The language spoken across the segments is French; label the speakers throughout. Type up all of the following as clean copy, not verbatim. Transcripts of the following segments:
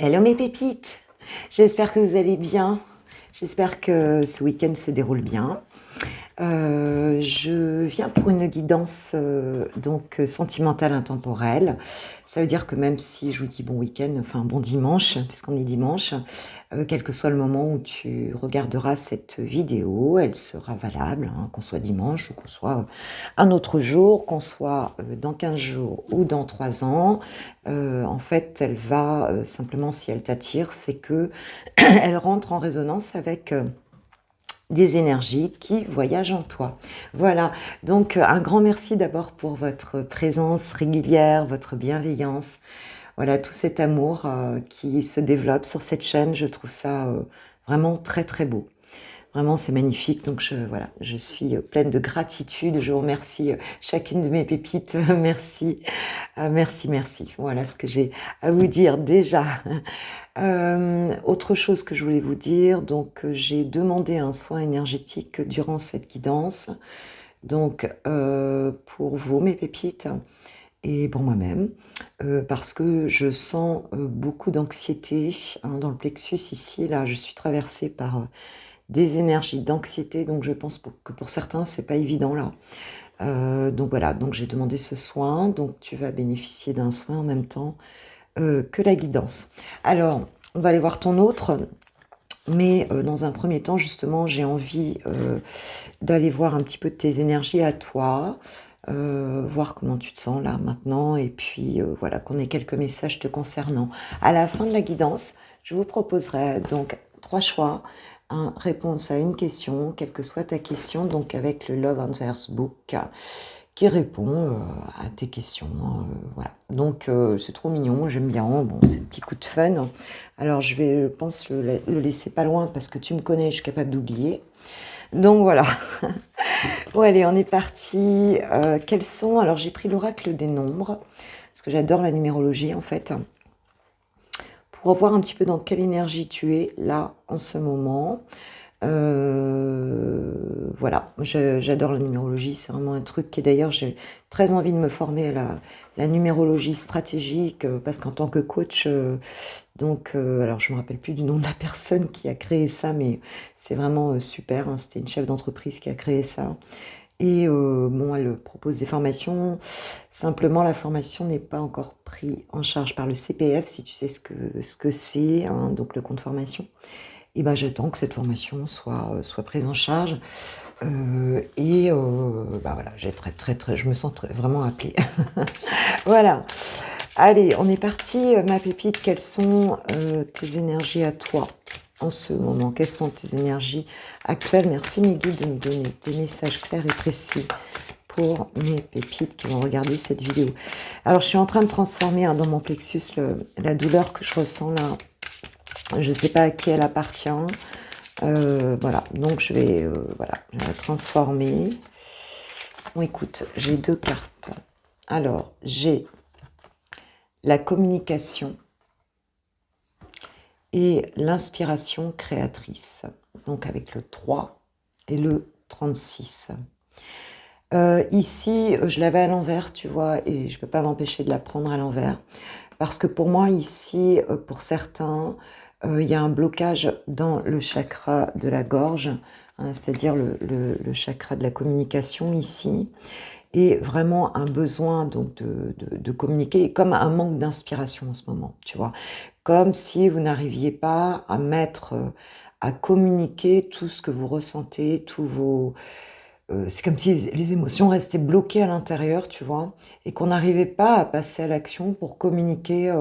Speaker 1: Hello mes pépites, j'espère que vous allez bien, j'espère que ce week-end se déroule bien. Je viens pour une guidance sentimentale intemporelle. Ça veut dire que même si je vous dis bon week-end, enfin bon dimanche, puisqu'on est dimanche, quel que soit le moment où tu regarderas cette vidéo, elle sera valable, hein, qu'on soit dimanche ou qu'on soit un autre jour, qu'on soit dans 15 jours ou dans 3 ans. En fait, elle va simplement, si elle t'attire, c'est que elle rentre en résonance avec des énergies qui voyagent en toi. Voilà, donc un grand merci d'abord pour votre présence régulière, votre bienveillance, voilà, tout cet amour qui se développe sur cette chaîne, je trouve ça vraiment très très beau. Vraiment, c'est magnifique. Donc, voilà, je suis pleine de gratitude. Je vous remercie chacune de mes pépites. Merci, merci, merci. Voilà ce que j'ai à vous dire déjà. Autre chose que je voulais vous dire, donc j'ai demandé un soin énergétique durant cette guidance. Donc, pour vous, mes pépites, et pour moi-même, parce que je sens beaucoup d'anxiété hein, dans le plexus ici. Là, je suis traversée par des énergies d'anxiété, donc je pense que pour certains, c'est pas évident là. Donc voilà, donc j'ai demandé ce soin, donc tu vas bénéficier d'un soin en même temps que la guidance. Alors, on va aller voir ton autre, mais dans un premier temps, justement, j'ai envie d'aller voir un petit peu de tes énergies à toi, voir comment tu te sens là maintenant, et puis voilà, qu'on ait quelques messages te concernant. À la fin de la guidance, je vous proposerai donc 3 choix, réponse à une question, quelle que soit ta question, donc avec le Love Answers Book qui répond à tes questions. Voilà. Donc c'est trop mignon, j'aime bien. Bon, c'est un petit coup de fun. Alors je vais, je pense, le laisser pas loin parce que tu me connais, je suis capable d'oublier. Donc voilà. Bon allez, on est parti. Quels sont... Alors j'ai pris l'oracle des nombres, parce que j'adore la numérologie en fait, pour voir un petit peu dans quelle énergie tu es là en ce moment. Voilà, j'adore la numérologie, c'est vraiment un truc qui d'ailleurs j'ai très envie de me former à la numérologie stratégique parce qu'en tant que coach, alors je me rappelle plus du nom de la personne qui a créé ça, mais c'est vraiment super, hein, c'était une chef d'entreprise qui a créé ça. Et bon, elle propose des formations. Simplement, la formation n'est pas encore prise en charge par le CPF, si tu sais ce que c'est, hein, donc le compte formation. Et ben, j'attends que cette formation soit prise en charge. Bah voilà, j'ai je me sens vraiment appelée. Voilà. Allez, on est parti. Ma pépite, quelles sont tes énergies à toi en ce moment? Quelles sont tes énergies actuelles? Merci mes guides de me donner des messages clairs et précis pour mes pépites qui vont regarder cette vidéo. Alors, je suis en train de transformer dans mon plexus la douleur que je ressens là. Je ne sais pas à qui elle appartient. Voilà, donc je vais la transformer. Bon, écoute, j'ai 2 cartes. Alors, j'ai la communication et l'inspiration créatrice. Donc avec le 3 et le 36. Ici, je l'avais à l'envers, tu vois, et je ne peux pas m'empêcher de la prendre à l'envers. Parce que pour moi, ici, pour certains, il y a un blocage dans le chakra de la gorge, hein, c'est-à-dire le chakra de la communication ici, et vraiment un besoin donc de communiquer, comme un manque d'inspiration en ce moment, tu vois. Comme si vous n'arriviez pas à mettre, à communiquer tout ce que vous ressentez, tous vos... c'est comme si les émotions restaient bloquées à l'intérieur, tu vois, et qu'on n'arrivait pas à passer à l'action pour communiquer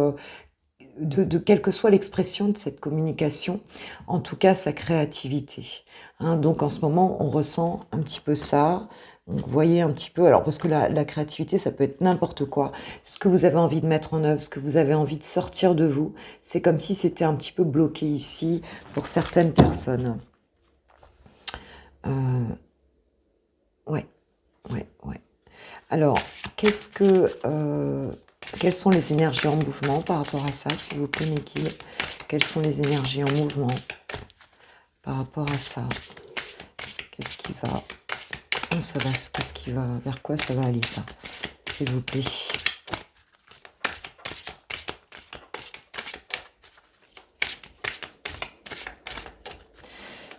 Speaker 1: de quelle que soit l'expression de cette communication, en tout cas sa créativité. Hein, donc en ce moment, on ressent un petit peu ça. Donc, vous voyez un petit peu, alors parce que la créativité, ça peut être n'importe quoi. Ce que vous avez envie de mettre en œuvre, ce que vous avez envie de sortir de vous, c'est comme si c'était un petit peu bloqué ici pour certaines personnes. Ouais, ouais. Alors, quelles sont les énergies en mouvement par rapport à ça, s'il vous plaît, mes guides? Quelles sont les énergies en mouvement par rapport à ça? Qu'est-ce qui va... Comment ça va? Qu'est-ce qui va... Vers quoi ça va aller, ça? S'il vous plaît.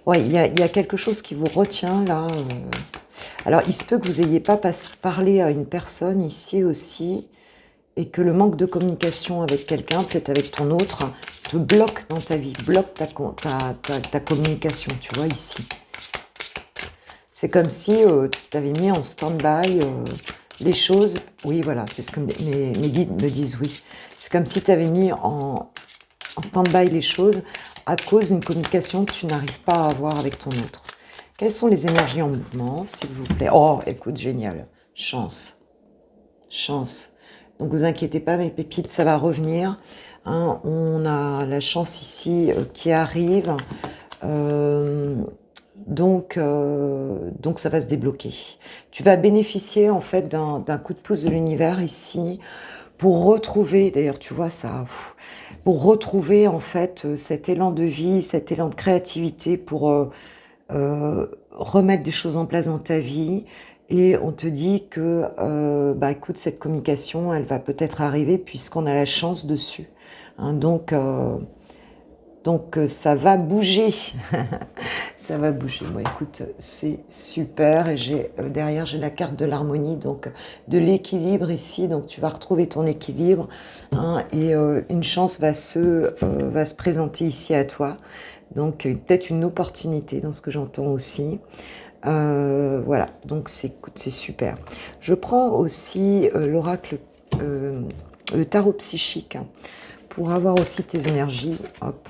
Speaker 1: Ouais, il y a quelque chose qui vous retient là. Alors, il se peut que vous n'ayez pas parlé à une personne ici aussi, et que le manque de communication avec quelqu'un, peut-être avec ton autre, te bloque dans ta vie, bloque ta communication, tu vois, ici. C'est comme si tu t'avais mis en stand-by les choses. Oui, voilà, c'est ce que mes guides me disent, oui. C'est comme si tu avais mis en stand-by les choses à cause d'une communication que tu n'arrives pas à avoir avec ton autre. Quelles sont les énergies en mouvement, s'il vous plaît? Oh, écoute, génial. Chance. Chance. Donc, vous inquiétez pas, mes pépites, ça va revenir. Hein, on a la chance ici qui arrive. Donc, ça va se débloquer. Tu vas bénéficier, en fait, d'un coup de pouce de l'univers ici pour retrouver, d'ailleurs, tu vois ça, pour retrouver, en fait, cet élan de vie, cet élan de créativité pour remettre des choses en place dans ta vie. Et on te dit que, bah, écoute, cette communication, elle va peut-être arriver puisqu'on a la chance dessus. Hein, donc, ça va bouger. Ça va bouger. Bon, écoute, c'est super. Et derrière, j'ai la carte de l'harmonie, donc de l'équilibre ici. Donc, tu vas retrouver ton équilibre. Hein, et une chance va se présenter ici à toi. Donc, peut-être une opportunité dans ce que j'entends aussi. Voilà, donc c'est super. Je prends aussi l'oracle, le tarot psychique, hein, pour avoir aussi tes énergies. Hop.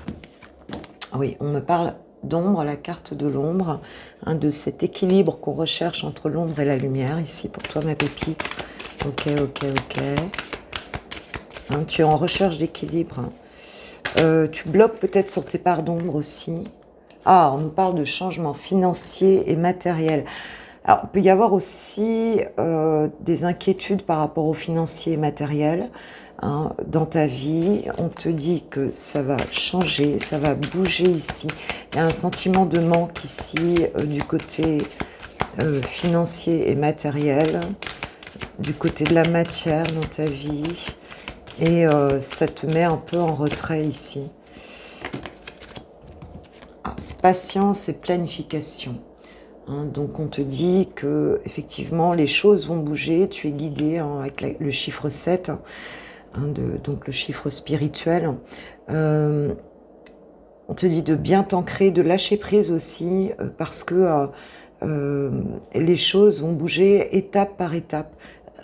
Speaker 1: Ah oui, on me parle d'ombre, la carte de l'ombre, hein, de cet équilibre qu'on recherche entre l'ombre et la lumière, ici pour toi ma pépite. Ok. Hein, tu es en recherche d'équilibre. Tu bloques peut-être sur tes parts d'ombre aussi. Ah, on nous parle de changement financier et matériel. Alors, il peut y avoir aussi des inquiétudes par rapport au financier et matériel. Hein, dans ta vie, on te dit que ça va changer, ça va bouger ici. Il y a un sentiment de manque ici du côté financier et matériel, du côté de la matière dans ta vie. Et ça te met un peu en retrait ici. Ah, patience et planification. Hein, donc on te dit que effectivement les choses vont bouger, tu es guidé hein, avec le chiffre 7, hein, donc le chiffre spirituel. On te dit de bien t'ancrer, de lâcher prise aussi, parce que les choses vont bouger étape par étape.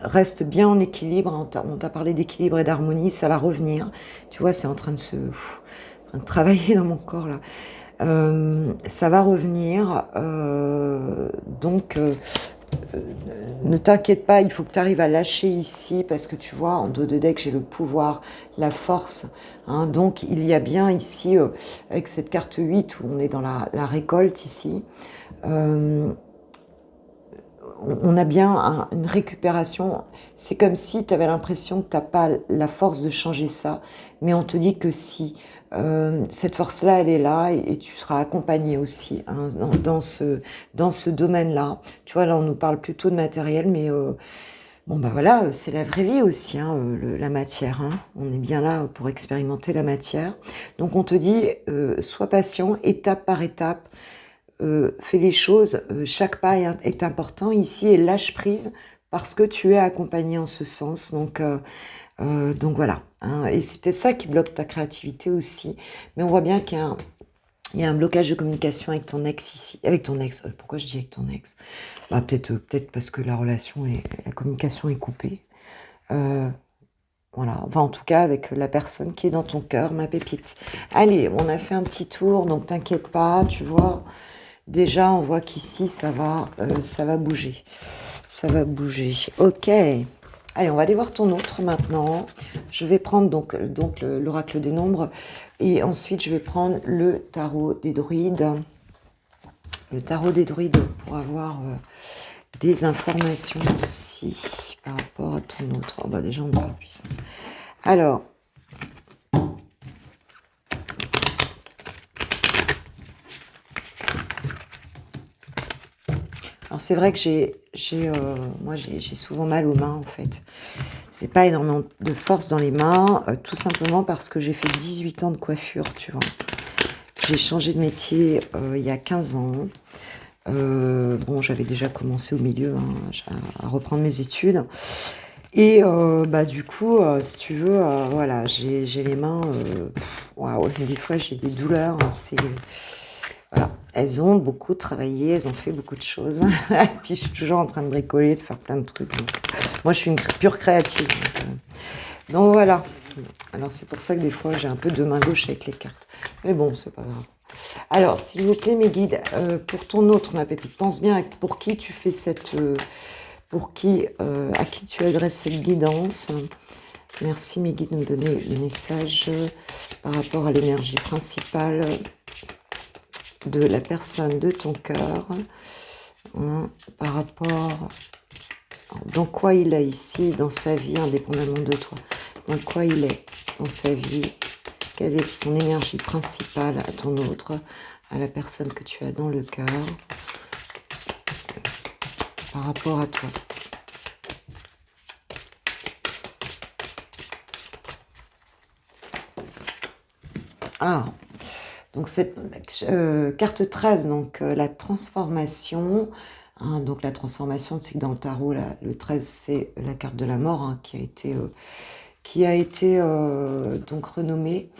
Speaker 1: Reste bien en équilibre, hein, on t'a parlé d'équilibre et d'harmonie, ça va revenir. Tu vois, c'est en train de travailler dans mon corps là. Ça va revenir, donc ne t'inquiète pas, il faut que tu arrives à lâcher ici parce que tu vois, en dos de deck, j'ai le pouvoir, la force. Hein, donc il y a bien ici, avec cette carte 8 où on est dans la récolte ici, on a bien une récupération. C'est comme si tu avais l'impression que tu n'as pas la force de changer ça, mais on te dit que si. Cette force-là, elle est là et tu seras accompagné aussi hein, dans ce domaine-là. Tu vois, là, on nous parle plutôt de matériel, mais bon, bah voilà, c'est la vraie vie aussi, hein, la matière. Hein. On est bien là pour expérimenter la matière. Donc, on te dit, sois patient, étape par étape, fais les choses, chaque pas est important ici et lâche prise parce que tu es accompagné en ce sens. Donc voilà, hein, et c'est peut-être ça qui bloque ta créativité aussi. Mais on voit bien qu'il y a un blocage de communication avec ton ex ici. Avec ton ex, pourquoi je dis avec ton ex? Bah, peut-être parce que la communication est coupée. Voilà, enfin en tout cas avec la personne qui est dans ton cœur, ma pépite. Allez, on a fait un petit tour, donc t'inquiète pas, tu vois. Déjà, on voit qu'ici, ça va bouger. Ça va bouger. Ok. Allez, on va aller voir ton autre maintenant. Je vais prendre donc l'oracle des nombres. Et ensuite, je vais prendre le tarot des druides. Le tarot des druides pour avoir des informations ici par rapport à ton autre. Oh, bah déjà, on a la puissance. Alors... Alors c'est vrai que moi j'ai souvent mal aux mains en fait. J'ai pas énormément de force dans les mains, tout simplement parce que j'ai fait 18 ans de coiffure, tu vois. J'ai changé de métier il y a 15 ans. Bon, j'avais déjà commencé au milieu à reprendre mes études. Et du coup, si tu veux, voilà, j'ai les mains... waouh, des fois, j'ai des douleurs. Voilà, elles ont beaucoup travaillé, elles ont fait beaucoup de choses. Et puis, je suis toujours en train de bricoler, de faire plein de trucs. Donc, moi, je suis une pure créative. Donc voilà. Alors, c'est pour ça que des fois, j'ai un peu de main gauche avec les cartes. Mais bon, c'est pas grave. Alors, s'il vous plaît, mes guides, pour ton autre, ma pépite, pense bien pour qui tu fais cette... à qui tu adresses cette guidance. Merci, mes guides, de me donner le message par rapport à l'énergie principale de la personne de ton cœur. Par rapport... Dans quoi il est ici, dans sa vie, indépendamment de toi. Dans quoi il est dans sa vie. Quelle est son énergie principale à ton autre, à la personne que tu as dans le cœur, par rapport à toi. Ah, donc cette carte 13, donc la transformation. Donc la transformation, c'est que dans le tarot, le 13, c'est la carte de la mort qui a été donc renommée.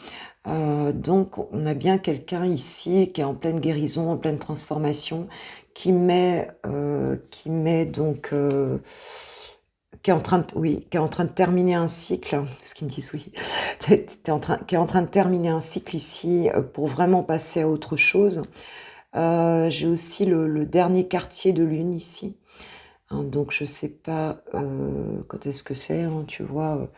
Speaker 1: Donc on a bien quelqu'un ici qui est en pleine guérison, en pleine transformation, qui est en train de terminer un cycle, ce qu'ils me disent oui, qui est en train de terminer un cycle ici pour vraiment passer à autre chose. J'ai aussi le dernier quartier de lune ici. Donc je sais pas quand est-ce que c'est, tu vois,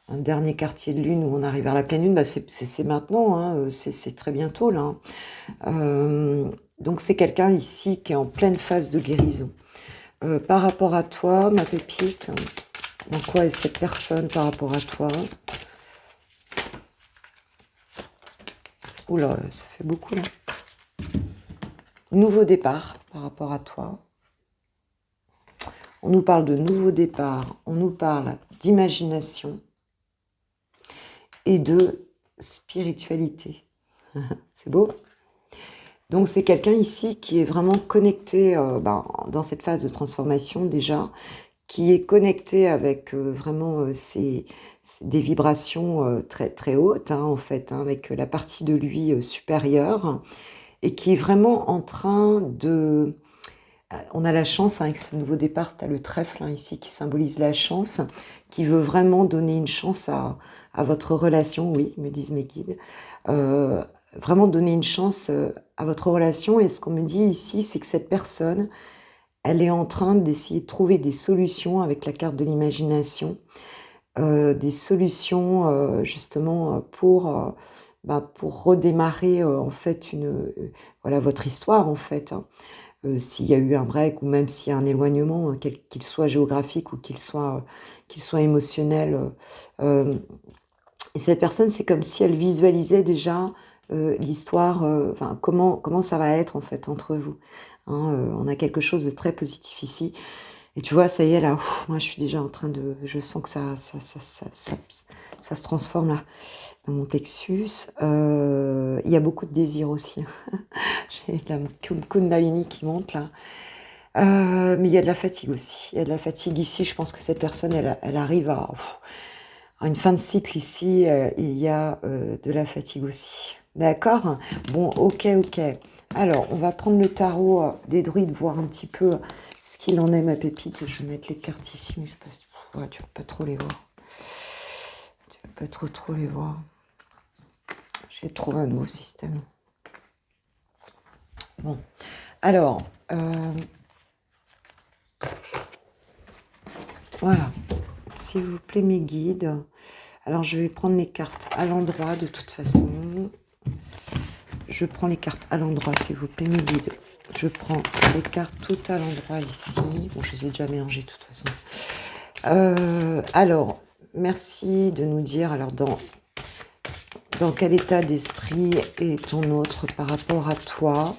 Speaker 1: un dernier quartier de lune où on arrive vers la pleine lune, c'est maintenant, c'est très bientôt là. Donc c'est quelqu'un ici qui est en pleine phase de guérison. Par rapport à toi, ma pépite, dans quoi est cette personne par rapport à toi? Oula, ça fait beaucoup là. Nouveau départ par rapport à toi. On nous parle de nouveau départ, on nous parle d'imagination et de spiritualité. C'est beau. Donc c'est quelqu'un ici qui est vraiment connecté dans cette phase de transformation déjà, qui est connecté avec vraiment des vibrations très, très hautes, en fait, avec la partie de lui supérieure, et qui est vraiment en train de... On a la chance, avec ce nouveau départ, tu as le trèfle ici qui symbolise la chance, qui veut vraiment donner une chance à votre relation, oui, me disent mes guides, vraiment donner une chance à votre relation. Et ce qu'on me dit ici, c'est que cette personne, elle est en train d'essayer de trouver des solutions avec la carte de l'imagination, des solutions justement pour redémarrer en fait voilà, votre histoire en fait. S'il y a eu un break ou même s'il y a un éloignement, qu'il soit géographique ou qu'il soit émotionnel. Et cette personne, c'est comme si elle visualisait déjà l'histoire, comment ça va être en fait entre vous. On a quelque chose de très positif ici. Et tu vois, ça y est là, moi je suis déjà en train de... Je sens que ça se transforme là, dans mon plexus. Il y a beaucoup de désir aussi. J'ai la Kundalini qui monte là. Mais il y a de la fatigue aussi. Il y a de la fatigue ici. Je pense que cette personne, elle arrive à une fin de cycle ici. Il y a de la fatigue aussi. D'accord? Bon, ok. Alors, on va prendre le tarot des druides, voir un petit peu ce qu'il en est, ma pépite. Je vais mettre les cartes ici, mais je pense que tu vas pas trop les voir. Tu vas pas trop les voir. J'ai trouvé un nouveau système. Bon, alors, voilà, s'il vous plaît, mes guides. Alors, je vais prendre les cartes à l'endroit, de toute façon. Je prends les cartes à l'endroit, s'il vous plaît, mes guides. Je prends les cartes tout à l'endroit ici. Bon, je les ai déjà mélangées, de toute façon. Alors, merci de nous dire, alors, dans quel état d'esprit est ton autre par rapport à toi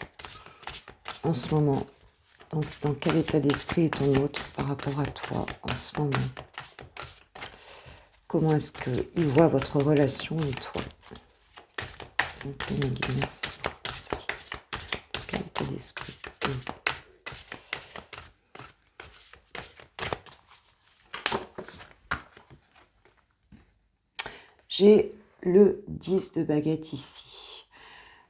Speaker 1: en ce moment? Donc, dans quel état d'esprit est ton autre par rapport à toi en ce moment? Comment est-ce qu'il voit votre relation et toi? Donc, mes guides, merci. d'esprit. J'ai le 10 de baguette ici.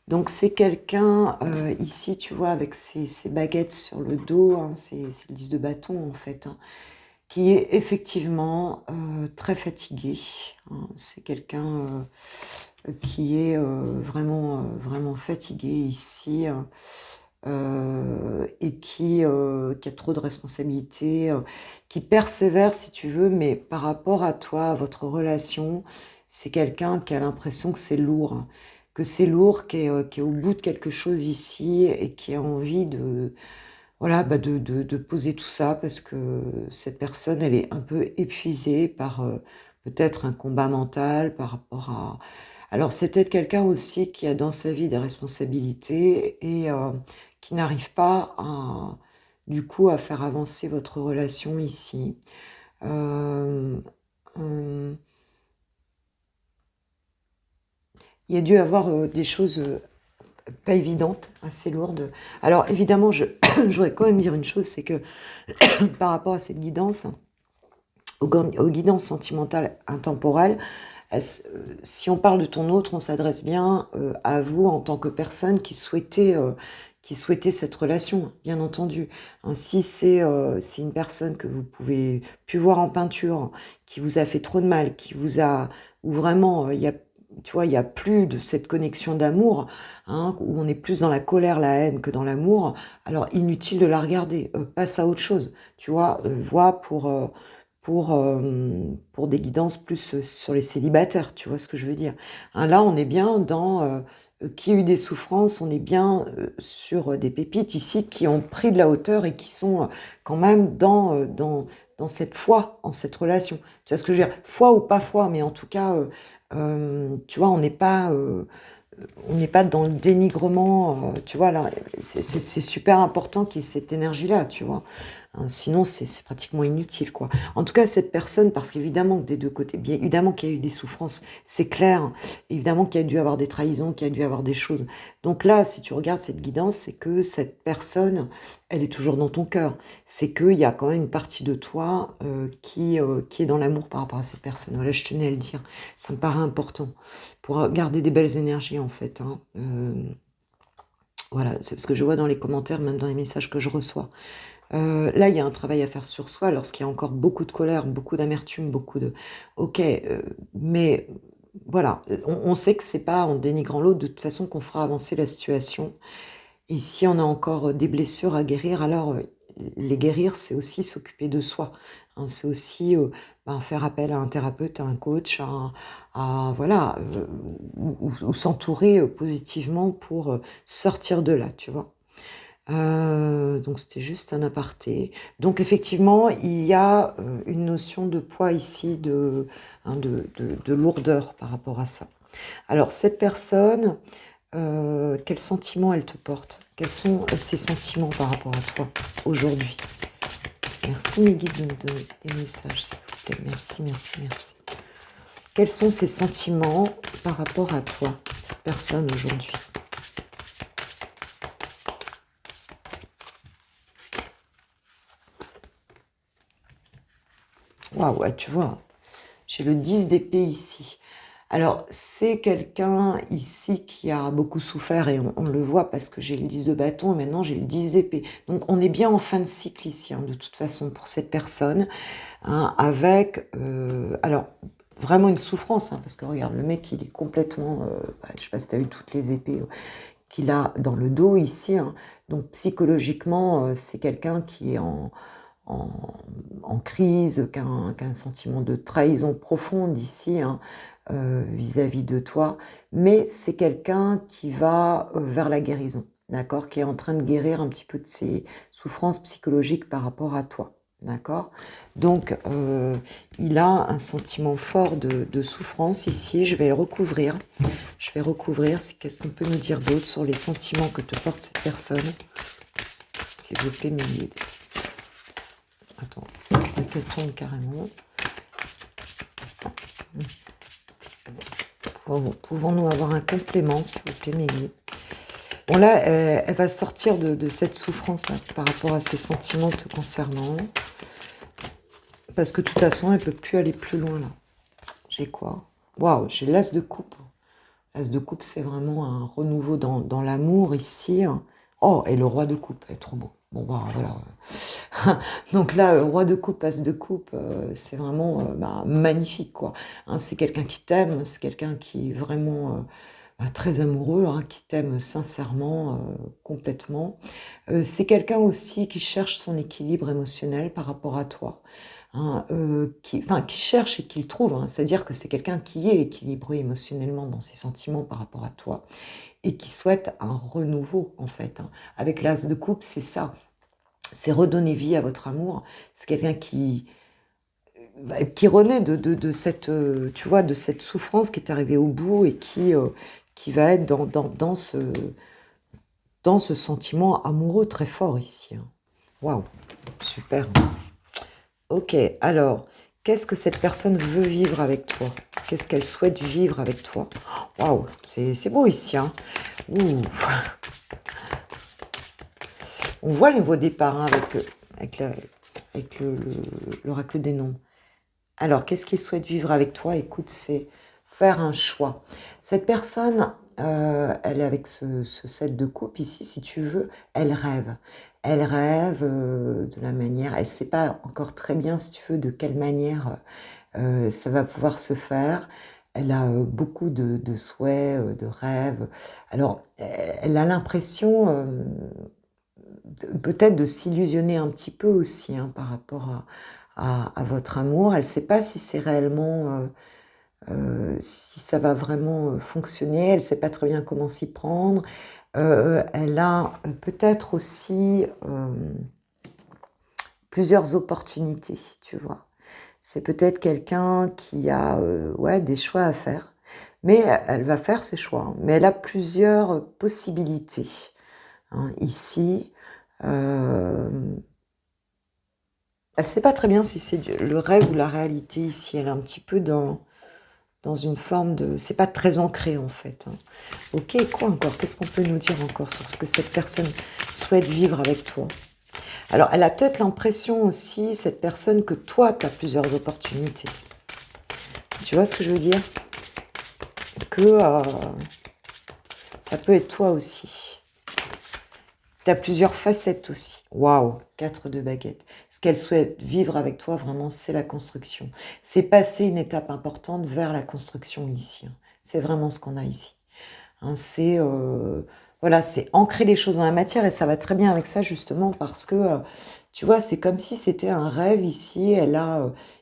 Speaker 1: Donc c'est quelqu'un, ici, tu vois, avec ses baguettes sur le dos, hein, c'est le 10 de bâton en fait, hein, qui est effectivement très fatigué. Hein. C'est quelqu'un qui est vraiment fatigué ici et qui a trop de responsabilités, qui persévère si tu veux, mais par rapport à toi, à votre relation, c'est quelqu'un qui a l'impression que c'est lourd, hein, que c'est lourd, qui est au bout de quelque chose ici et qui a envie de, voilà, bah de poser tout ça parce que cette personne, elle est un peu épuisée par peut-être un combat mental par rapport à... Alors, c'est peut-être quelqu'un aussi qui a dans sa vie des responsabilités et qui n'arrive pas à, du coup, à faire avancer votre relation ici. Euh, hum, il y a dû avoir des choses pas évidentes, assez lourdes. Alors, évidemment, je voudrais quand même dire une chose, c'est que par rapport à cette guidance, aux guidances sentimentales intemporelles, si on parle de ton autre, on s'adresse bien à vous en tant que personne qui souhaitait cette relation, bien entendu. Hein, si c'est une personne que vous pouvez plus voir en peinture, qui vous a fait trop de mal, qui vous a, ou vraiment, il y a, tu vois, il n'y a plus de cette connexion d'amour, hein, où on est plus dans la colère, la haine que dans l'amour, alors inutile de la regarder, passe à autre chose, tu vois, vois pour des guidances plus sur les célibataires, tu vois ce que je veux dire. Hein, là, on est bien dans qui a eu des souffrances, on est bien sur des pépites ici qui ont pris de la hauteur et qui sont quand même dans cette foi, en cette relation. Tu vois ce que je veux dire? Foi ou pas foi, mais en tout cas, tu vois, on n'est pas dans le dénigrement, tu vois, là, c'est super important qu'il y ait cette énergie-là, tu vois. Hein, sinon, c'est pratiquement inutile, quoi. En tout cas, cette personne, parce qu'évidemment que des deux côtés, bien évidemment qu'il y a eu des souffrances, c'est clair, évidemment qu'il y a dû avoir des trahisons, qu'il y a dû avoir des choses. Donc là, si tu regardes cette guidance, c'est que cette personne, elle est toujours dans ton cœur. C'est qu'il y a quand même une partie de toi qui est dans l'amour par rapport à cette personne. Voilà, je tenais à le dire. Ça me paraît important pour garder des belles énergies, en fait. Hein. Voilà, c'est ce que je vois dans les commentaires, même dans les messages que je reçois. Là, il y a un travail à faire sur soi lorsqu'il y a encore beaucoup de colère, beaucoup d'amertume, beaucoup de... Ok, mais voilà, on sait que c'est pas en dénigrant l'autre de toute façon qu'on fera avancer la situation. Et si on a encore des blessures à guérir, alors les guérir, c'est aussi s'occuper de soi. Hein, c'est aussi ben, faire appel à un thérapeute, à un coach, voilà, ou s'entourer positivement pour sortir de là, tu vois. Donc c'était juste un aparté. Donc effectivement, il y a une notion de poids ici, hein, de lourdeur par rapport à ça. Alors cette personne, quels sentiments elle te porte? Quels sont ses sentiments par rapport à toi aujourd'hui? Merci mes guides de me donner des messages, s'il vous plaît. Merci, merci, merci. Quels sont ses sentiments par rapport à toi, cette personne aujourd'hui? Waouh, ouais, tu vois, j'ai le 10 d'épée ici. Alors, c'est quelqu'un ici qui a beaucoup souffert et on le voit parce que j'ai le 10 de bâton et maintenant j'ai le 10 d'épée. Donc, on est bien en fin de cycle ici, hein, de toute façon, pour cette personne, hein, avec, alors, vraiment une souffrance, hein, parce que regarde, le mec, il est complètement, je sais pas si tu as vu toutes les épées qu'il a dans le dos ici, hein. Donc, psychologiquement, c'est quelqu'un qui est en, en crise, qu'un sentiment de trahison profonde ici, hein, vis-à-vis de toi, mais c'est quelqu'un qui va vers la guérison, d'accord, qui est en train de guérir un petit peu de ses souffrances psychologiques par rapport à toi, d'accord. Donc, il a un sentiment fort de souffrance ici, je vais le recouvrir, qu'est-ce qu'on peut nous dire d'autre sur les sentiments que te porte cette personne, s'il vous plaît, mes guides. Attends, je tourne carrément. Pouvons-nous avoir un complément, s'il vous plaît, mes guides? Bon là, elle va sortir de cette souffrance-là par rapport à ses sentiments te concernant. Parce que de toute façon, elle ne peut plus aller plus loin là. J'ai quoi? Waouh, j'ai l'as de coupe. L'as de coupe, c'est vraiment un renouveau dans l'amour ici. Oh, et le roi de coupe, est trop beau. Bon, bah voilà. Donc là, roi de coupe, as de coupe, c'est vraiment magnifique, quoi. Hein, c'est quelqu'un qui t'aime, c'est quelqu'un qui est vraiment très amoureux, hein, qui t'aime sincèrement, complètement. C'est quelqu'un aussi qui cherche son équilibre émotionnel par rapport à toi. Hein, qui cherche et qui le trouve, hein. C'est-à-dire que c'est quelqu'un qui est équilibré émotionnellement dans ses sentiments par rapport à toi et qui souhaite un renouveau en fait, hein. Avec l'as de coupe, c'est ça, c'est redonner vie à votre amour. C'est quelqu'un qui renaît de cette, tu vois, de cette souffrance qui est arrivée au bout et qui va être dans ce sentiment amoureux très fort ici, hein. Waouh, super. Ok, alors, qu'est-ce que cette personne veut vivre avec toi? Qu'est-ce qu'elle souhaite vivre avec toi? Waouh, c'est beau ici, hein. Ouh. On voit le nouveau départ, hein, avec l'oracle des nombres. Alors, qu'est-ce qu'il souhaite vivre avec toi? Écoute, c'est faire un choix. Cette personne, elle est avec ce set de coupe ici, si tu veux, elle rêve. Elle rêve de la manière, elle ne sait pas encore très bien, si tu veux, de quelle manière ça va pouvoir se faire. Elle a beaucoup de souhaits, de rêves. Alors, elle a l'impression peut-être de s'illusionner un petit peu aussi, hein, par rapport à votre amour. Elle ne sait pas si c'est réellement, si ça va vraiment fonctionner. Elle ne sait pas très bien comment s'y prendre. Elle a peut-être aussi plusieurs opportunités, tu vois. C'est peut-être quelqu'un qui a ouais, des choix à faire, mais elle va faire ses choix, hein. Mais elle a plusieurs possibilités, hein, ici. Elle ne sait pas très bien si c'est le rêve ou la réalité ici. Elle est un petit peu dans une forme de... C'est pas très ancré en fait, hein. Ok, quoi encore? Qu'est-ce qu'on peut nous dire encore sur ce que cette personne souhaite vivre avec toi? Alors, elle a peut-être l'impression aussi, cette personne, que toi, tu as plusieurs opportunités. Tu vois ce que je veux dire? Que ça peut être toi aussi. Tu as plusieurs facettes aussi. Waouh, 4 de baguettes. Ce qu'elle souhaite vivre avec toi, vraiment, c'est la construction. C'est passer une étape importante vers la construction ici, hein. C'est vraiment ce qu'on a ici, hein. C'est voilà, c'est ancrer les choses dans la matière et ça va très bien avec ça justement parce que tu vois, c'est comme si c'était un rêve ici.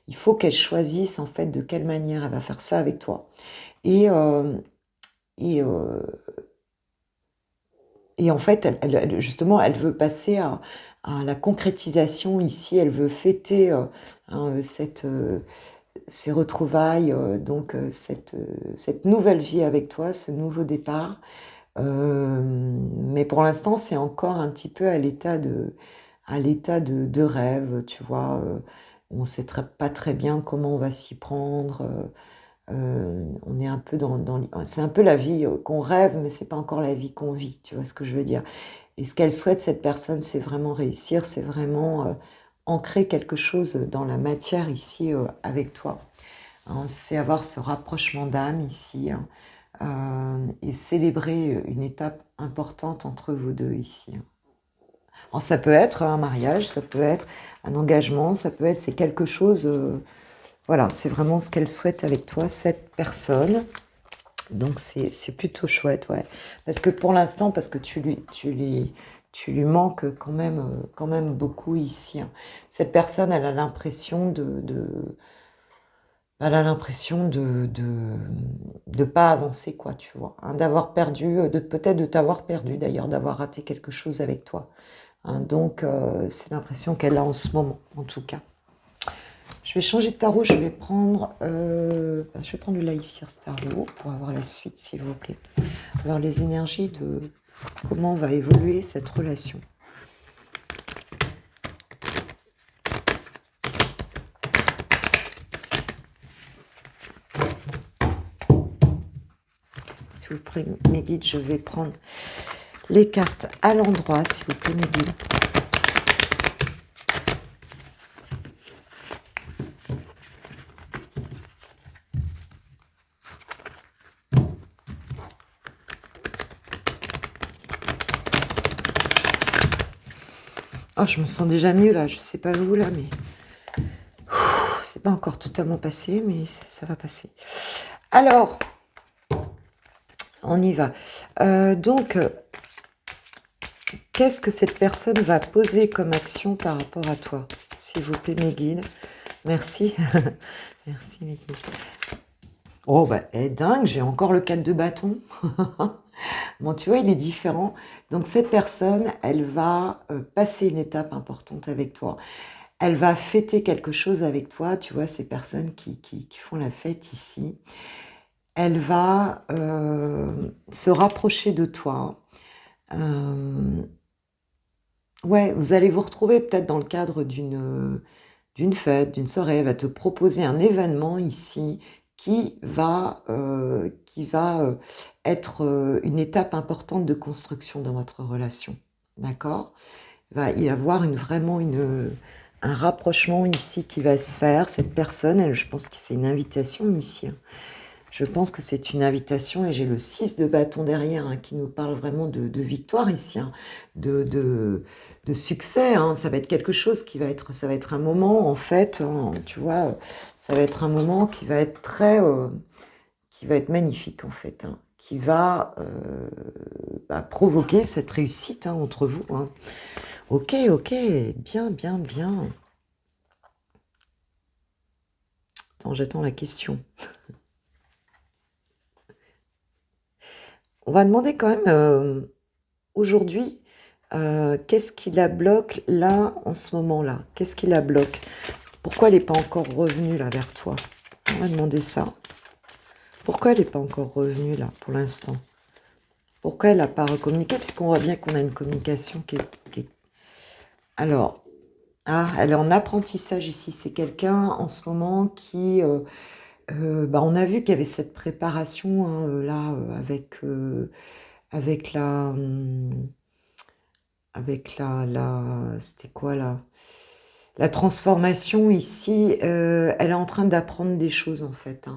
Speaker 1: Il faut qu'elle choisisse en fait de quelle manière elle va faire ça avec toi. Et, euh, et, euh, et en fait, justement, elle veut passer à la concrétisation ici. Elle veut fêter hein, ces retrouvailles, donc cette nouvelle vie avec toi, ce nouveau départ. Mais pour l'instant, c'est encore un petit peu à l'état de rêve, tu vois. On ne sait pas très bien comment on va s'y prendre. On est un peu c'est un peu la vie qu'on rêve, mais c'est pas encore la vie qu'on vit, tu vois ce que je veux dire. Et ce qu'elle souhaite, cette personne, c'est vraiment réussir, c'est vraiment ancrer quelque chose dans la matière ici avec toi, hein. C'est avoir ce rapprochement d'âme ici, hein, et célébrer une étape importante entre vous deux ici, hein. Alors, ça peut être un mariage, ça peut être un engagement, c'est quelque chose, voilà, c'est vraiment ce qu'elle souhaite avec toi, cette personne. Donc c'est plutôt chouette, ouais. Parce que pour l'instant, parce que tu lui manques quand même beaucoup ici, hein. Cette personne, elle a l'impression elle a l'impression de pas avancer, quoi, tu vois, hein, d'avoir perdu, peut-être de t'avoir perdu d'ailleurs, d'avoir raté quelque chose avec toi, hein. Donc c'est l'impression qu'elle a en ce moment, en tout cas. Je vais changer de tarot, je vais prendre le Life Years Tarot pour avoir la suite, s'il vous plaît. Alors les énergies de comment va évoluer cette relation. Si vous prenez mes guides, je vais prendre les cartes à l'endroit, s'il vous plaît, mes guides. Oh, je me sens déjà mieux là, je sais pas vous là, mais c'est pas encore totalement passé, mais ça va passer. Alors, on y va. Donc, qu'est-ce que cette personne va poser comme action par rapport à toi? S'il vous plaît, mes guides. Merci. Merci, mes guides. Oh, bah, dingue, j'ai encore le 4 de bâton. Bon, tu vois, il est différent. Donc, cette personne, elle va passer une étape importante avec toi. Elle va fêter quelque chose avec toi. Tu vois, ces personnes qui font la fête ici. Elle va se rapprocher de toi. Ouais, vous allez vous retrouver peut-être dans le cadre d'une fête, d'une soirée. Elle va te proposer un événement ici qui va être une étape importante de construction dans votre relation. D'accord? Il va y avoir vraiment un rapprochement ici qui va se faire. Cette personne, je pense que c'est une invitation ici. Je pense que c'est une invitation et j'ai le 6 de bâton derrière qui nous parle vraiment de victoire ici, de succès. Ça va être quelque chose ça va être un moment en fait, tu vois, ça va être un moment qui va être qui va être magnifique en fait, qui va provoquer cette réussite entre vous. Ok, bien, bien, bien. Attends, j'attends la question. On va demander quand même aujourd'hui, qu'est-ce qui la bloque là, en ce moment-là? Qu'est-ce qui la bloque? Pourquoi elle n'est pas encore revenue là vers toi? On va demander ça. Pourquoi elle n'est pas encore revenue là pour l'instant? Pourquoi elle n'a pas recommuniqué? Puisqu'on voit bien qu'on a une communication qui est... Alors, elle est en apprentissage ici. C'est quelqu'un en ce moment qui... on a vu qu'il y avait cette préparation là avec c'était quoi là? La transformation ici, elle est en train d'apprendre des choses en fait.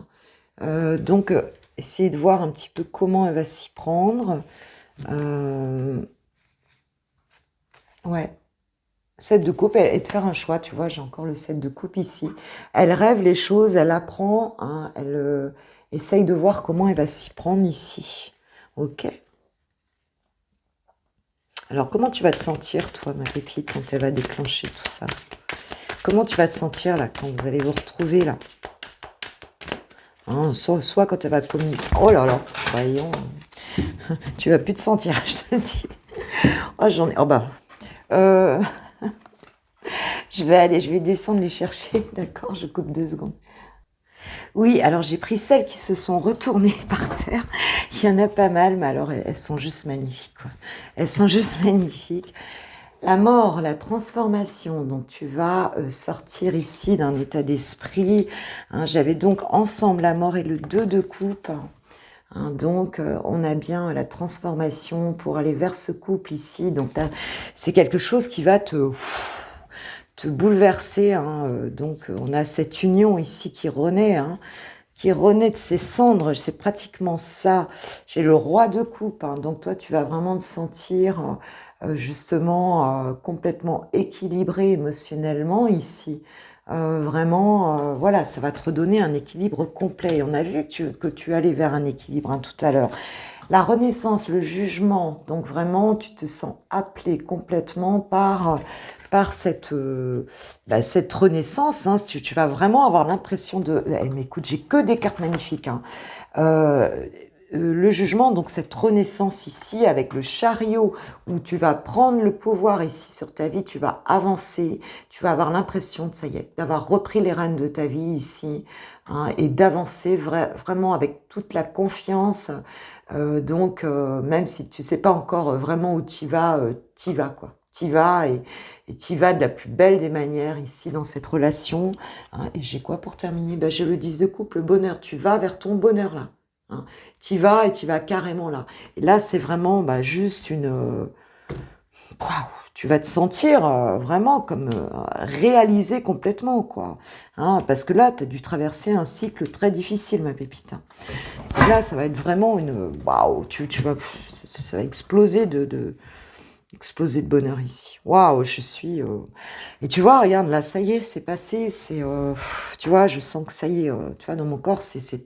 Speaker 1: Donc, essayez de voir un petit peu comment elle va s'y prendre. Ouais. 7 de coupe et de faire un choix, tu vois, j'ai encore le 7 de coupe ici. Elle rêve les choses, elle apprend, elle essaye de voir comment elle va s'y prendre ici. Ok. Alors, comment tu vas te sentir, toi, ma pépite, quand elle va déclencher tout ça? Comment tu vas te sentir, là, quand vous allez vous retrouver, là? Soit quand elle va communiquer... Oh là là, voyons. Tu vas plus te sentir, je te le dis. Oh, j'en ai... Oh bah... je vais descendre les chercher, d'accord? Je coupe 2 secondes. Oui, alors j'ai pris celles qui se sont retournées par terre. Il y en a pas mal, mais alors elles sont juste magnifiques, quoi. Elles sont juste magnifiques. La mort, la transformation, donc tu vas sortir ici d'un état d'esprit. J'avais donc ensemble la mort et le 2 de coupe. Donc on a bien la transformation pour aller vers ce couple ici. Donc c'est quelque chose qui va te bouleverser. Donc on a cette union ici qui renaît. Qui renaît de ses cendres, c'est pratiquement ça. J'ai le roi de coupe, donc toi tu vas vraiment te sentir justement complètement équilibré émotionnellement ici. Vraiment, voilà, ça va te redonner un équilibre complet. On a vu que tu allais vers un équilibre tout à l'heure. La renaissance, le jugement, donc vraiment tu te sens appelé complètement par cette renaissance. Tu vas vraiment avoir l'impression de... mais écoute, j'ai que des cartes magnifiques. Le jugement, donc cette renaissance ici avec le chariot où tu vas prendre le pouvoir ici sur ta vie, tu vas avancer, tu vas avoir l'impression, ça y est, d'avoir repris les rênes de ta vie ici et d'avancer vraiment avec toute la confiance. Donc, même si tu sais pas encore vraiment où tu vas, t'y vas quoi. T'y vas et t'y vas de la plus belle des manières ici dans cette relation. Et j'ai quoi pour terminer? J'ai le 10 de coupe, le bonheur. Tu vas vers ton bonheur là. Hein. Tu vas et tu vas carrément là. Et là, c'est vraiment bah, juste une... waouh, tu vas te sentir vraiment comme réalisé complètement, quoi. Hein, parce que là, tu as dû traverser un cycle très difficile, ma pépite. Hein. Et là, ça va être vraiment une... Waouh, tu vas... Ça va exploser exploser de bonheur ici. Waouh, je suis... Et tu vois, regarde, là, ça y est, c'est passé. C'est... tu vois, je sens que ça y est, tu vois, dans mon corps, c'est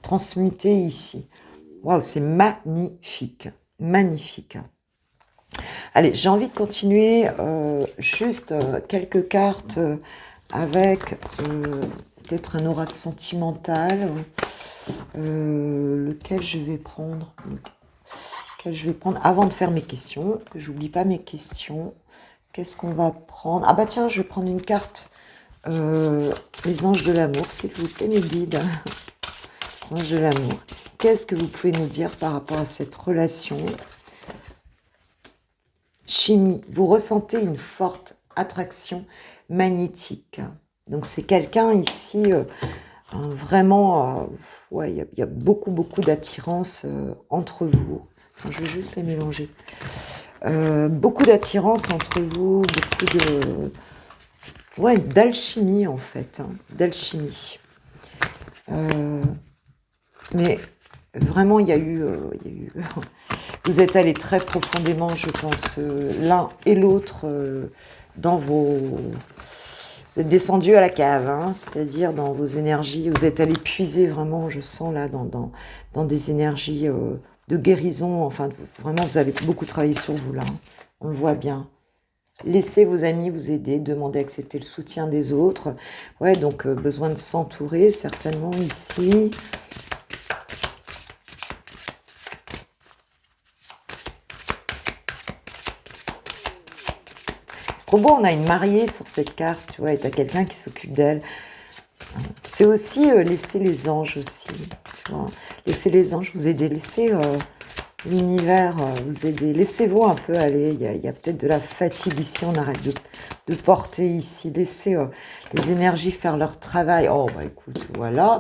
Speaker 1: transmuté ici. Waouh, c'est magnifique. Magnifique. Allez, j'ai envie de continuer juste quelques cartes avec peut-être un oracle sentimental. Lequel je vais prendre avant de faire mes questions, que j'oublie pas mes questions. Qu'est-ce qu'on va prendre? Ah bah tiens, je vais prendre une carte. Les anges de l'amour, s'il vous plaît, mes guides. Anges de l'amour. Qu'est-ce que vous pouvez nous dire par rapport à cette relation? Chimie, vous ressentez une forte attraction magnétique. Donc c'est quelqu'un ici, vraiment, ouais, il y a beaucoup, beaucoup d'attirance entre vous. Enfin, je vais juste les mélanger. Beaucoup d'attirance entre vous, beaucoup de... Ouais, d'alchimie en fait, hein, d'alchimie. Mais vraiment, il y a eu vous êtes allés très profondément, je pense, l'un et l'autre dans vos... Vous êtes descendus à la cave, hein, c'est-à-dire dans vos énergies. Vous êtes allés puiser vraiment, je sens là, dans des énergies de guérison. Enfin, vraiment, vous avez beaucoup travaillé sur vous là. Hein. On le voit bien. Laissez vos amis vous aider, demandez à accepter le soutien des autres. Ouais, donc besoin de s'entourer certainement ici. C'est trop beau, on a une mariée sur cette carte, tu vois, et t'as quelqu'un qui s'occupe d'elle. C'est aussi laisser les anges aussi, tu vois. Laissez les anges vous aider, laissez l'univers vous aider. Laissez-vous un peu aller, il y a peut-être de la fatigue ici, on arrête de porter ici. Laissez les énergies faire leur travail. Oh, bah écoute, voilà,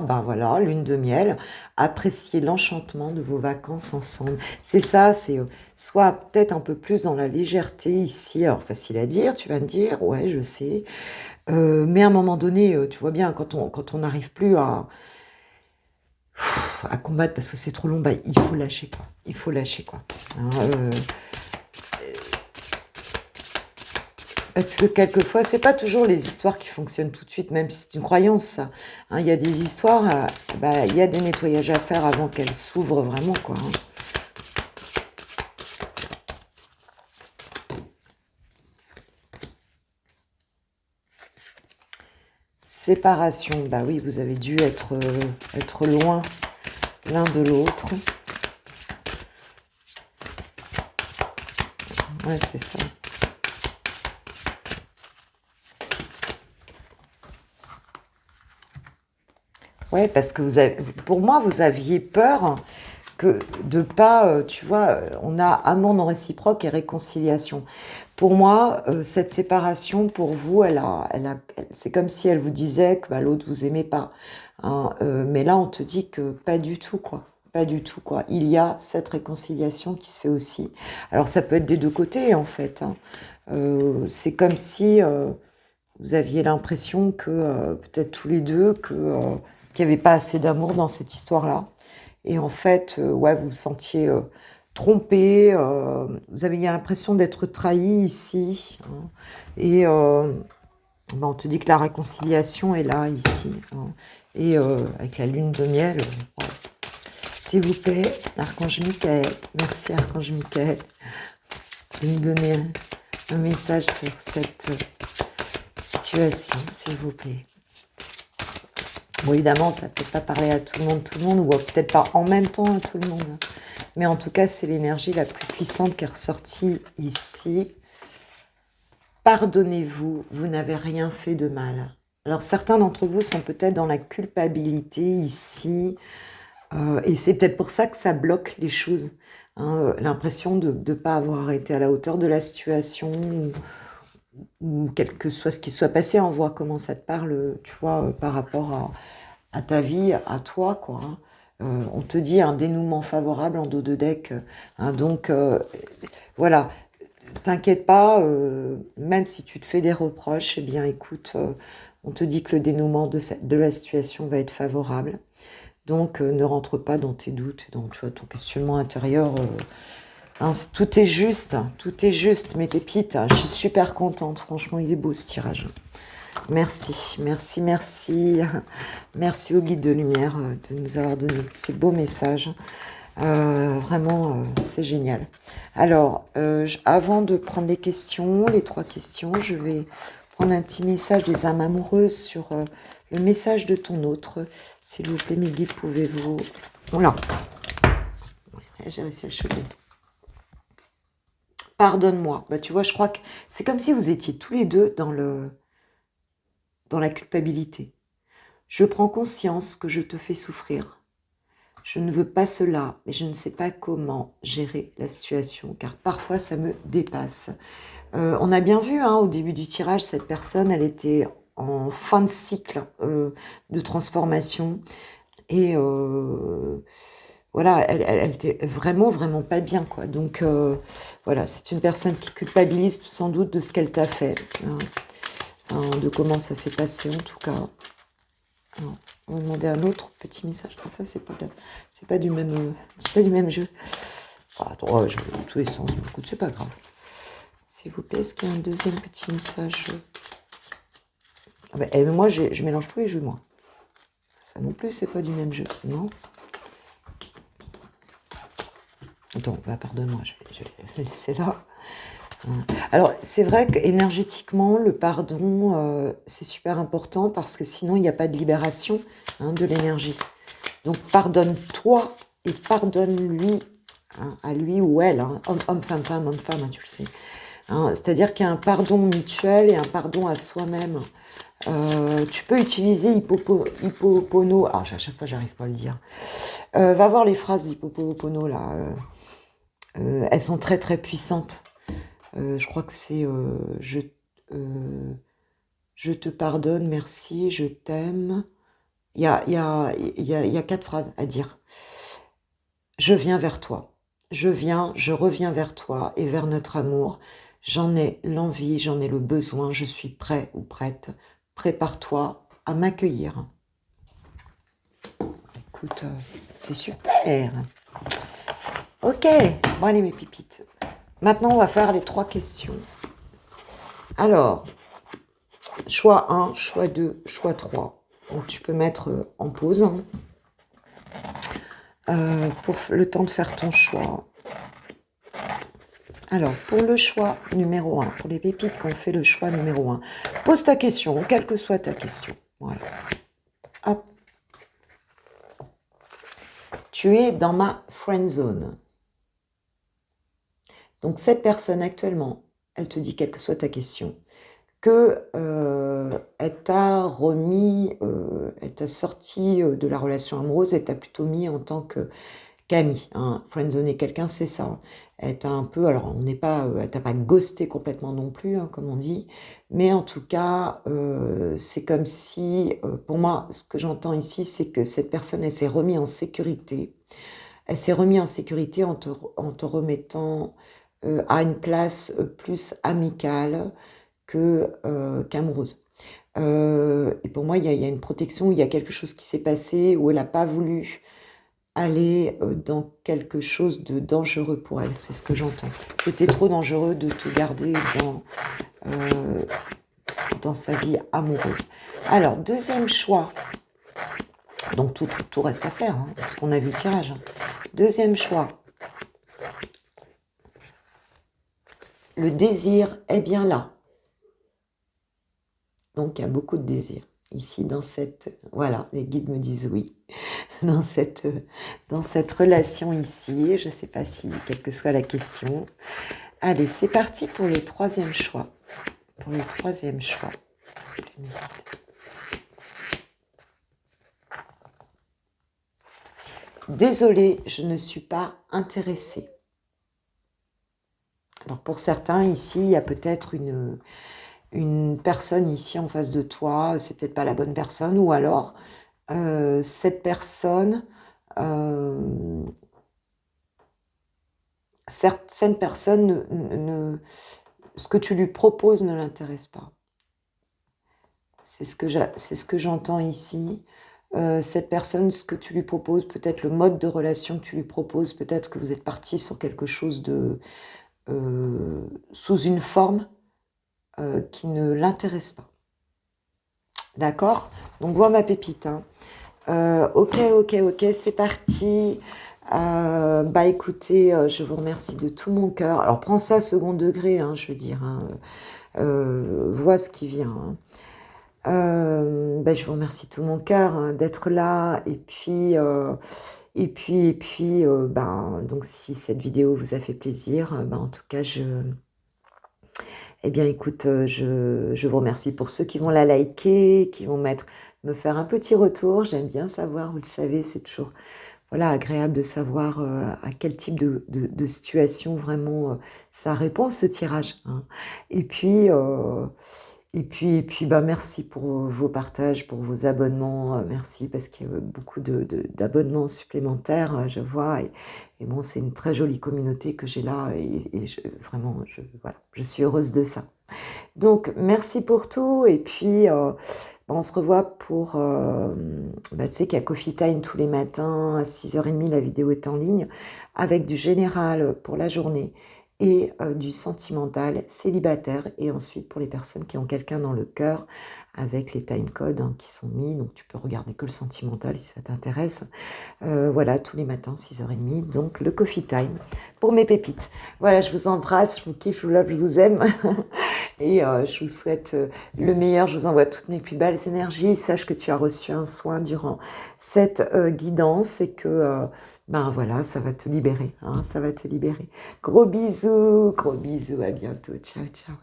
Speaker 1: lune de miel. Appréciez l'enchantement de vos vacances ensemble. C'est ça, c'est soit peut-être un peu plus dans la légèreté ici. Alors, facile à dire, tu vas me dire, ouais, je sais. Mais à un moment donné, tu vois bien, quand on n'arrive plus à combattre parce que c'est trop long, bah, il faut lâcher, quoi. Il faut lâcher, quoi. Hein, parce que quelquefois, c'est pas toujours les histoires qui fonctionnent tout de suite, même si c'est une croyance, ça. Hein, il y a des histoires, bah, il y a des nettoyages à faire avant qu'elles s'ouvrent vraiment, quoi. Hein. Séparation, bah oui, vous avez dû être loin l'un de l'autre. Ouais, c'est ça. Ouais, parce que pour moi, vous aviez peur que de pas, tu vois, on a amour non réciproque et réconciliation. Pour moi, cette séparation, pour vous, c'est comme si elle vous disait que bah, l'autre vous aimait pas. Hein, mais là, on te dit que pas du tout, quoi. Pas du tout, quoi. Il y a cette réconciliation qui se fait aussi. Alors, ça peut être des deux côtés, en fait. Hein. C'est comme si vous aviez l'impression que, peut-être tous les deux, qu'il n'y avait pas assez d'amour dans cette histoire-là. Et en fait, ouais, vous vous sentiez trompé, vous aviez l'impression d'être trahi ici. Hein. Et bah, on te dit que la réconciliation est là, ici. Hein. Et avec la lune de miel, ouais. S'il vous plaît, Archange Michael, merci Archange Michael, de nous donner un message sur cette situation, s'il vous plaît. Bon, évidemment, ça ne peut pas parler à tout le monde, ou peut-être pas en même temps à tout le monde. Mais en tout cas, c'est l'énergie la plus puissante qui est ressortie ici. Pardonnez-vous, vous n'avez rien fait de mal. Alors, certains d'entre vous sont peut-être dans la culpabilité ici, et c'est peut-être pour ça que ça bloque les choses. Hein, l'impression de ne pas avoir été à la hauteur de la situation, ou quel que soit ce qui soit passé, on voit comment ça te parle, tu vois, par rapport à ta vie, à toi, quoi. Hein. On te dit un dénouement favorable en dos de deck. Donc, voilà. T'inquiète pas, même si tu te fais des reproches, eh bien, écoute, on te dit que le dénouement de la situation va être favorable. Donc, ne rentre pas dans tes doutes, dans tu vois, ton questionnement intérieur. Tout est juste, mes pépites. Je suis super contente. Franchement, il est beau ce tirage. Merci, merci, merci. Merci au guide de lumière de nous avoir donné ces beaux messages. Vraiment, c'est génial. Alors, avant de prendre les questions, les 3 questions, je vais prendre un petit message des âmes amoureuses sur le message de ton autre. S'il vous plaît, mes guides, pouvez-vous... Voilà. J'ai réussi à le choper. Pardonne-moi. Bah, tu vois, je crois que c'est comme si vous étiez tous les deux dans la culpabilité. Je prends conscience que je te fais souffrir. Je ne veux pas cela, mais je ne sais pas comment gérer la situation, car parfois ça me dépasse. On a bien vu au début du tirage, cette personne, elle était en fin de cycle de transformation. Et voilà, elle était vraiment, vraiment pas bien, quoi. Donc, voilà, c'est une personne qui culpabilise sans doute de ce qu'elle t'a fait, de comment ça s'est passé, en tout cas. Alors, on va demander un autre petit message. Ça, c'est pas du même jeu. Attends, je vais dans tous les sens. Mais écoute, c'est pas grave. S'il vous plaît, est-ce qu'il y a un deuxième petit message? Moi, je mélange tous les jeux, moi. Ça non plus, c'est pas du même jeu, non? Attends, pardonne-moi, je vais le laisser là. Alors, c'est vrai qu'énergétiquement, le pardon, c'est super important parce que sinon, il n'y a pas de libération de l'énergie. Donc, pardonne-toi et pardonne-lui, à lui ou elle, homme, femme, tu le sais. C'est-à-dire qu'il y a un pardon mutuel et un pardon à soi-même. Tu peux utiliser Hippopono. Ah, à chaque fois, j'arrive pas à le dire. Va voir les phrases d'Hippopono, là. Elles sont très, très puissantes. Je crois que c'est je te pardonne, merci, je t'aime. Il y a 4 phrases à dire. Je viens vers toi. Je reviens vers toi et vers notre amour. J'en ai l'envie, j'en ai le besoin, je suis prêt ou prête. Prépare-toi à m'accueillir. Écoute, c'est super. Ok, bon allez mes pipites. Maintenant, on va faire les 3 questions. Alors, choix 1, choix 2, choix 3. Donc, tu peux mettre en pause pour le temps de faire ton choix. Alors, pour le choix numéro 1, pour les pépites qui ont fait le choix numéro 1, pose ta question, quelle que soit ta question. Voilà. Hop. Tu es dans ma friend zone. Donc, cette personne actuellement, elle te dit, quelle que soit ta question, que elle t'a remis, elle t'a sorti de la relation amoureuse, elle t'a plutôt mis en tant qu'ami. Friendzoner quelqu'un, c'est ça. Elle t'a un peu, alors on n'est pas, elle t'a pas ghosté complètement non plus, comme on dit, mais en tout cas, c'est comme si, pour moi, ce que j'entends ici, c'est que cette personne, elle s'est remise en sécurité. Elle s'est remise en sécurité en te remettant à une place plus amicale qu'amoureuse. Et pour moi, il y a une protection, il y a quelque chose qui s'est passé où elle n'a pas voulu aller dans quelque chose de dangereux pour elle. C'est ce que j'entends. C'était trop dangereux de te garder dans sa vie amoureuse. Alors, deuxième choix. Donc, tout reste à faire, parce qu'on a vu le tirage. Deuxième choix. Le désir est bien là. Donc, il y a beaucoup de désir. Ici, dans cette... Voilà, les guides me disent oui. Dans cette relation ici, je ne sais pas si, quelle que soit la question. Allez, c'est parti pour le troisième choix. Pour le troisième choix. Désolée, je ne suis pas intéressée. Alors, pour certains, ici, il y a peut-être une personne ici en face de toi, c'est peut-être pas la bonne personne, ou alors cette personne Euh, certaines personnes, ce que tu lui proposes ne l'intéresse pas. C'est ce que j'entends ici. Cette personne, ce que tu lui proposes, peut-être le mode de relation que tu lui proposes, peut-être que vous êtes parti sur quelque chose de sous une forme qui ne l'intéresse pas. D'accord? Donc, vois ma pépite. Hein. Ok, c'est parti. Bah écoutez, je vous remercie de tout mon cœur. Alors, prends ça second degré, hein, je veux dire. Hein. Vois ce qui vient. Hein. Bah, je vous remercie de tout mon cœur hein, d'être là. Ben, donc si cette vidéo vous a fait plaisir, ben, en tout cas, eh bien, écoute, je vous remercie pour ceux qui vont la liker, qui vont me faire un petit retour. J'aime bien savoir, vous le savez, c'est toujours voilà, agréable de savoir à quel type de situation vraiment ça répond ce tirage. Hein. Et puis, bah, merci pour vos partages, pour vos abonnements. Merci parce qu'il y a beaucoup d'abonnements supplémentaires, je vois. Et bon, c'est une très jolie communauté que j'ai là. Et vraiment, voilà, je suis heureuse de ça. Donc, merci pour tout. Et puis, bah, on se revoit pour... bah, tu sais qu'il y a Coffee Time tous les matins à 6h30. La vidéo est en ligne avec du général pour la journée et du sentimental célibataire. Et ensuite, pour les personnes qui ont quelqu'un dans le cœur avec les time codes hein, qui sont mis. Donc, tu peux regarder que le sentimental si ça t'intéresse. Voilà, tous les matins, 6h30. Donc, le Coffee Time pour mes pépites. Voilà, je vous embrasse, je vous kiffe, je vous love, je vous aime. Et je vous souhaite le meilleur. Je vous envoie toutes mes plus belles énergies. Sache que tu as reçu un soin durant cette guidance et que, ben voilà, ça va te libérer. Hein, ça va te libérer. Gros bisous, à bientôt. Ciao, ciao.